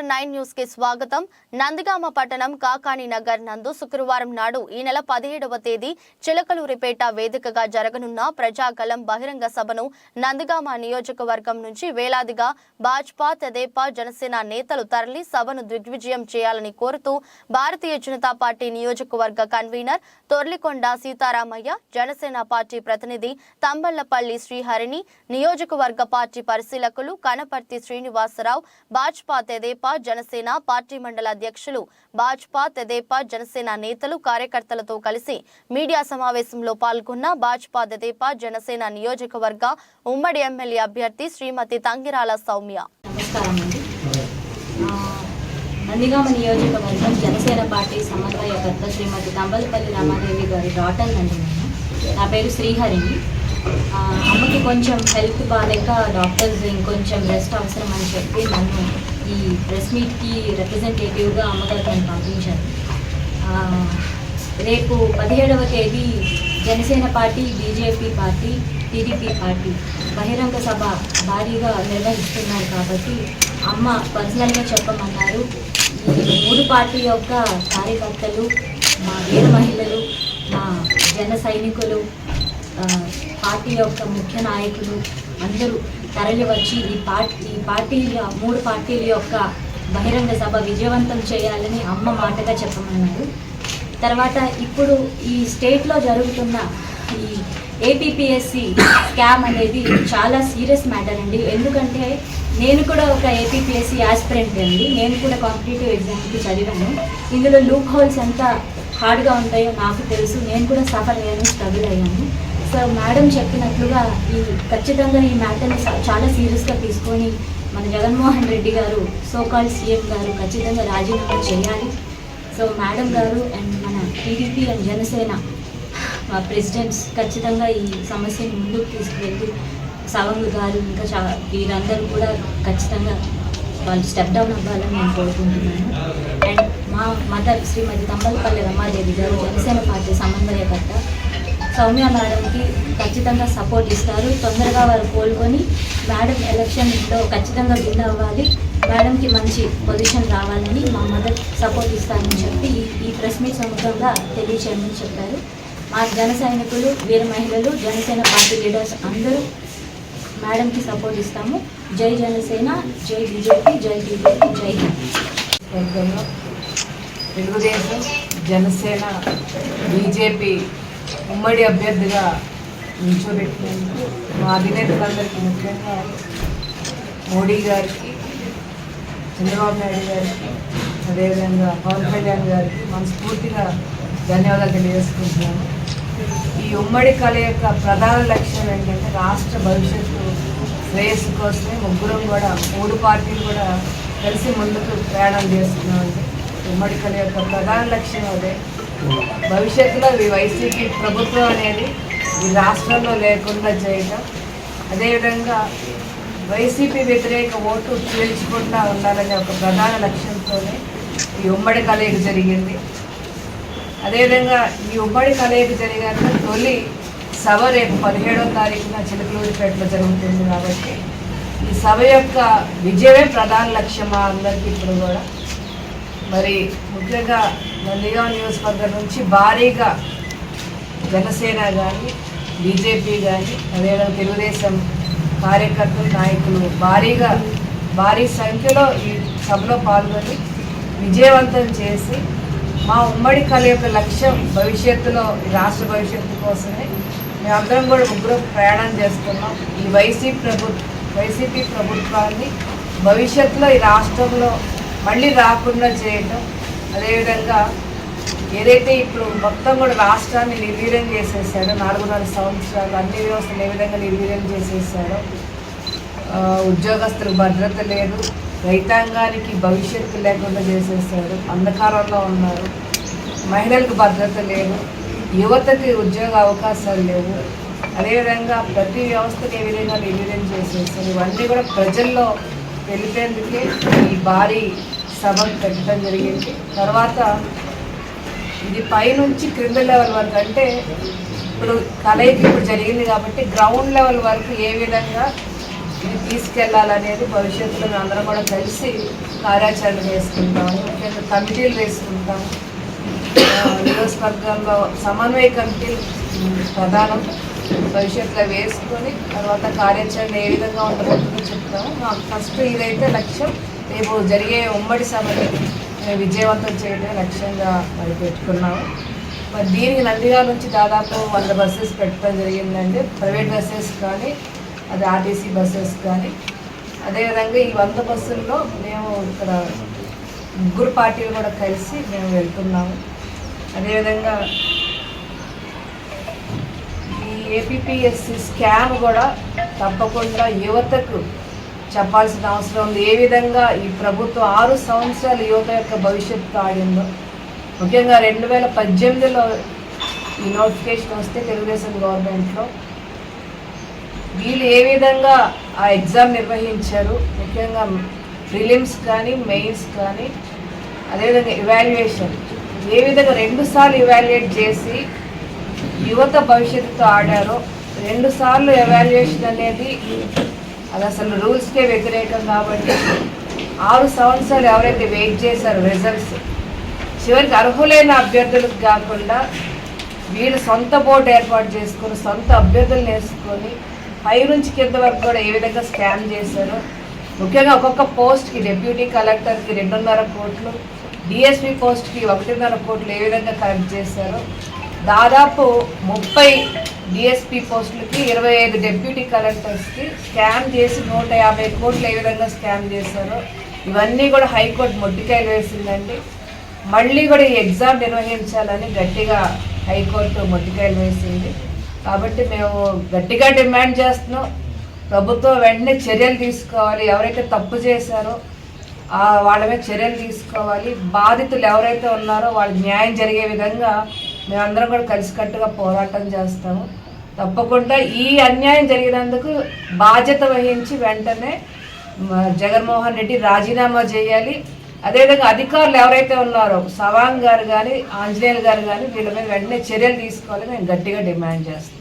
AR9 news కి స్వాగతం. నందిగామ పట్టణం కాకాని నగర్ నందు శుక్రవారం నాడు ఈ నెల 17వ తేదీ చిలకలూరిపేట వేదికగా జరగనున్న ప్రజాగళం బహిరంగ సభను నందిగామ నియోజకవర్గం నుంచి వేలాదిగా భాజపా, తెదేపా, జనసేన నేతలు తరలి సభను దిగ్విజయం చేయాలని కోరుతూ భారతీయ జనతా పార్టీ నియోజకవర్గ కన్వీనర్ తొర్లికొండ సీతారామయ్య, జనసేన పార్టీ ప్రతినిధి తంబళ్లపల్లి శ్రీహరిని, నియోజకవర్గ పార్టీ పరిశీలకులు కనపర్తి శ్రీనివాసరావు, భాజపా, తెదేపా, జనసేన పార్టీ మండల అధ్యక్షులు, భాజపా, తెదేపా, జనసేన నేతలు, కార్యకర్తలతో కలిసి మీడియా సమావేశంలో పాల్గొన్న భాజపా, తెదేపా, జనసేన నియోజకవర్గ ఉమ్మడి ఎమ్మెల్యే అభ్యర్థి శ్రీమతి తంగిరాల సౌమ్య. నమస్కారం అండి. నందిగామ నియోజకవర్గం జనసేన పార్టీ సమన్వయకర్త శ్రీమతి తంబలపల్లి రామాదేవి గారి డాటర్ అండి. నా పేరు శ్రీహరిని. అమ్మకి కొంచెం హెల్త్ బాగాలేక డాక్టర్స్ ఇంకొంచెం రెస్ట్ అవసరం అని చెప్పి నన్ను ఈ ప్రెస్ మీట్కి రిప్రజెంటేటివ్గా అమ్మగారు నన్ను పంపించారు. రేపు 17వ తేదీ Janasena party, BJP party, TDP party బహిరంగ సభ భారీగా నిర్వహిస్తున్నారు కాబట్టి అమ్మ పర్సనల్గా చెప్పమన్నారు. ఈ మూడు పార్టీ యొక్క కార్యకర్తలు, మా వీర మహిళలు, మా జన సైనికులు, పార్టీ యొక్క ముఖ్య నాయకులు అందరూ తరలి వచ్చి మూడు పార్టీల యొక్క బహిరంగ సభ విజయవంతం చేయాలని అమ్మ మాటగా చెప్పమన్నారు. తర్వాత ఇప్పుడు ఈ స్టేట్లో జరుగుతున్న ఈ ఏపీపీఎస్సీ స్కామ్ అనేది చాలా సీరియస్ మ్యాటర్ అండి. ఎందుకంటే నేను కూడా ఒక ఏపీపీఎస్సీ యాస్పిరెంట్ అండి. నేను కూడా కాంపిటేటివ్ ఎగ్జామ్కి చదివాను. ఇందులో లూప్ హోల్స్ ఎంత హార్డ్గా ఉంటాయో నాకు తెలుసు. నేను కూడా సఫర్ అయ్యాను, స్ట్రగుల్ అయ్యాను. సో మేడం చెప్పినట్లుగా ఖచ్చితంగా ఈ మ్యాటర్ని చాలా సీరియస్గా తీసుకొని మన జగన్మోహన్ రెడ్డి గారు, సోకాల్డ్ సీఎం గారు ఖచ్చితంగా రాజీనామా చేయాలి. సో మేడం గారు అండ్ మన టీడీపీ అండ్ జనసేన ప్రెసిడెంట్స్ ఖచ్చితంగా ఈ సమస్యని ముందుకు తీసుకువెళ్తూ సవంగ్ గారు ఇంకా వీరందరూ కూడా ఖచ్చితంగా వాళ్ళు స్టెప్ డౌన్ అవ్వాలని నేను కోరుకుంటున్నాను. అండ్ మా మదర్ శ్రీమతి తంబలపల్లి రమాదేవి గారు, జనసేన పార్టీ సమన్వయకర్త, సౌమ్య మేడంకి ఖచ్చితంగా సపోర్ట్ ఇస్తారు. తొందరగా వారు కోలుకొని మేడం ఎలక్షన్లో ఖచ్చితంగా విన్ అవ్వాలి, మేడంకి మంచి పొజిషన్ రావాలని మా మదర్ సపోర్ట్ ఇస్తారని చెప్పి ఈ ప్రెస్ మీట్ సముద్రంగా తెలియచేయమని చెప్పారు. మా జన సైనికులు, వీర మహిళలు, జనసేన పార్టీ లీడర్స్ అందరూ మేడంకి సపోర్ట్ ఇస్తాము. జై జనసేన, జై బీజేపీ, జై టీడీపీ, జై హింద్. తెలుగుదేశం, జనసేన, బీజేపీ ఉమ్మడి అభ్యర్థిగా నిల్చోబెట్టినందుకు మా అధినేతలందరికీ, ముఖ్యంగా మోడీ గారికి, చంద్రబాబు నాయుడు గారికి, అదేవిధంగా పవన్ కళ్యాణ్ గారికి మనస్ఫూర్తిగా ధన్యవాదాలు తెలియజేసుకుంటున్నాను. ఈ ఉమ్మడి కళ యొక్క ప్రధాన లక్ష్యం ఏంటంటే రాష్ట్ర భవిష్యత్తు శ్రేయస్సు కోసమే ముగ్గురం కూడా, మూడు పార్టీలు కూడా కలిసి ముందుకు ప్రయాణం చేస్తున్నామండి. ఉమ్మడి కళ యొక్క ప్రధాన లక్ష్యం అదే. భవిష్యత్తులో ఈ వైసీపీ ప్రభుత్వం అనేది ఈ రాష్ట్రంలో లేకుండా చేయటం, అదేవిధంగా వైసీపీ వ్యతిరేక ఓటు చీల్చకుండా ఉండాలనే ఒక ప్రధాన లక్ష్యంతోనే ఈ ఉమ్మడి కలయిక జరిగింది. అదేవిధంగా ఈ ఉమ్మడి కలయిక జరిగాక తొలి సభ రేపు 17వ తారీఖున చిలకలూరిపేటలో జరుగుతుంది. కాబట్టి ఈ సభ యొక్క విజయమే ప్రధాన లక్ష్యం మా అందరికీ. ఇప్పుడు కూడా మరి ముఖ్యంగా నందిగామ నియోజకవర్గం నుంచి భారీగా జనసేన కానీ, బీజేపీ కానీ, అదేవిధంగా తెలుగుదేశం కార్యకర్తలు, నాయకులు భారీ సంఖ్యలో ఈ సభలో పాల్గొని విజయవంతం చేసి మా ఉమ్మడి కళ యొక్క లక్ష్యం భవిష్యత్తులో ఈ రాష్ట్ర భవిష్యత్తు కోసమే మేమందరం కూడా ముగ్గురం ప్రయాణం చేస్తున్నాం. ఈ వైసీపీ ప్రభుత్వాన్ని భవిష్యత్తులో ఈ రాష్ట్రంలో మళ్ళీ రాకుండా చేయటం, అదేవిధంగా ఏదైతే ఇప్పుడు మొత్తం కూడా రాష్ట్రాన్ని నిర్వీర్యం చేసేసాడో, 4.5 సంవత్సరాలు అన్ని వ్యవస్థలు ఏ విధంగా నిర్వీర్యం చేసేసాడో, ఉద్యోగస్తులకు భద్రత లేదు, రైతాంగానికి భవిష్యత్తు లేకుండా చేసేసాడు, అంధకారంలో ఉన్నారు, మహిళలకు భద్రత లేదు, యువతకి ఉద్యోగ అవకాశాలు లేవు, అదేవిధంగా ప్రతి వ్యవస్థను ఏ విధంగా నిర్వీర్యం చేసేసారు. ఇవన్నీ కూడా ప్రజల్లో తెలిపేందుకే ఈ భారీ సభ పెట్టడం జరిగింది. తర్వాత ఇది పైనుంచి క్రింద లెవెల్ వరకు, అంటే ఇప్పుడు కలయిక ఇప్పుడు జరిగింది కాబట్టి గ్రౌండ్ లెవెల్ వరకు ఏ విధంగా ఇది తీసుకెళ్లాలనేది భవిష్యత్తులో మేము అందరం కూడా కలిసి కార్యాచరణ వేసుకుంటాము. ముఖ్యంగా కమిటీలు వేసుకుంటాము. నియోజకవర్గాల్లో సమన్వయ కమిటీలు ప్రధానం భవిష్యత్తులో వేసుకొని తర్వాత కార్యాచరణ ఏ విధంగా ఉండబోతుందో చెప్తాము. మాకు ఫస్ట్ ఇదైతే లక్ష్యం. రేపు జరిగే ఉమ్మడి సభని విజయవంతం చేయడమే లక్ష్యంగా మరి పెట్టుకున్నాము. మరి దీనికి నందిగామ నుంచి దాదాపు 100 బస్సెస్ పెట్టడం జరిగిందండి. ప్రైవేట్ బస్సెస్ కానీ అది ఆర్టీసీ బస్సెస్ కానీ. అదేవిధంగా ఈ 100 బస్సుల్లో మేము ఇక్కడ 3 పార్టీలు కూడా కలిసి మేము వెళ్తున్నాము. అదేవిధంగా ఈ ఏపీపీఎస్సీ స్కామ్ కూడా తప్పకుండా యువతకు చెప్పాల్సిన అవసరం ఉంది. ఏ విధంగా ఈ ప్రభుత్వం 6 సంవత్సరాలు యువత యొక్క భవిష్యత్తు ఆడిందో, ముఖ్యంగా 2018లో ఈ నోటిఫికేషన్ వస్తే తెలుగుదేశం గవర్నమెంట్లో వీళ్ళు ఏ విధంగా ఆ ఎగ్జామ్ నిర్వహించారు, ముఖ్యంగా ప్రిలిమ్స్ కానీ మెయిన్స్ కానీ, అదేవిధంగా ఇవాల్యుయేషన్ ఏ విధంగా 2 సార్లు ఇవాల్యుయేట్ చేసి యువత భవిష్యత్తుతో ఆడారో. 2 సార్లు ఎవాల్యుయేషన్ అనేది అది అసలు రూల్స్కే వ్యతిరేకం కాబట్టి 6 సంవత్సరాలు ఎవరైతే వెయిట్ చేశారో రిజల్ట్స్ చివరికి అర్హులైన అభ్యర్థులకు కాకుండా వీళ్ళు సొంత బోర్డు ఏర్పాటు చేసుకొని సొంత అభ్యర్థులను వేసుకొని పై నుంచి కింద వరకు కూడా ఏ విధంగా స్కామ్ చేశారో. ముఖ్యంగా ఒక్కొక్క పోస్ట్కి డిప్యూటీ కలెక్టర్కి 2.5 కోట్లు, డిఎస్పీ పోస్ట్కి 1.5 కోట్లు ఏ విధంగా కలెక్ట్ చేశారో. దాదాపు 30 డిఎస్పీ పోస్టులకి 25 డిప్యూటీ కలెక్టర్స్కి స్కామ్ చేసి 150 కోట్లు ఏ విధంగా స్కామ్ చేశారో. ఇవన్నీ కూడా హైకోర్టు మొట్టికాయలు వేసిందండి. మళ్ళీ కూడా ఈ ఎగ్జామ్ నిర్వహించాలని గట్టిగా హైకోర్టు మొట్టికాయలు వేసింది. కాబట్టి మేము గట్టిగా డిమాండ్ చేస్తున్నాం. ప్రభుత్వం వెంటనే చర్యలు తీసుకోవాలి. ఎవరైతే తప్పు చేశారో వాళ్ళ మీద చర్యలు తీసుకోవాలి. బాధితులు ఎవరైతే ఉన్నారో వాళ్ళకి న్యాయం జరిగే విధంగా మేమందరం కూడా కలిసికట్టుగా పోరాటం చేస్తాము. తప్పకుండా ఈ అన్యాయం జరిగినందుకు బాధ్యత వహించి వెంటనే జగన్మోహన్ రెడ్డి రాజీనామా చేయాలి. అదేవిధంగా అధికారులు ఎవరైతే ఉన్నారో సవాంగ్ గారు కానీ ఆంజనేయులు గారు కానీ వీళ్ళ మీద వెంటనే చర్యలు తీసుకోవాలని మేము గట్టిగా డిమాండ్ చేస్తాం.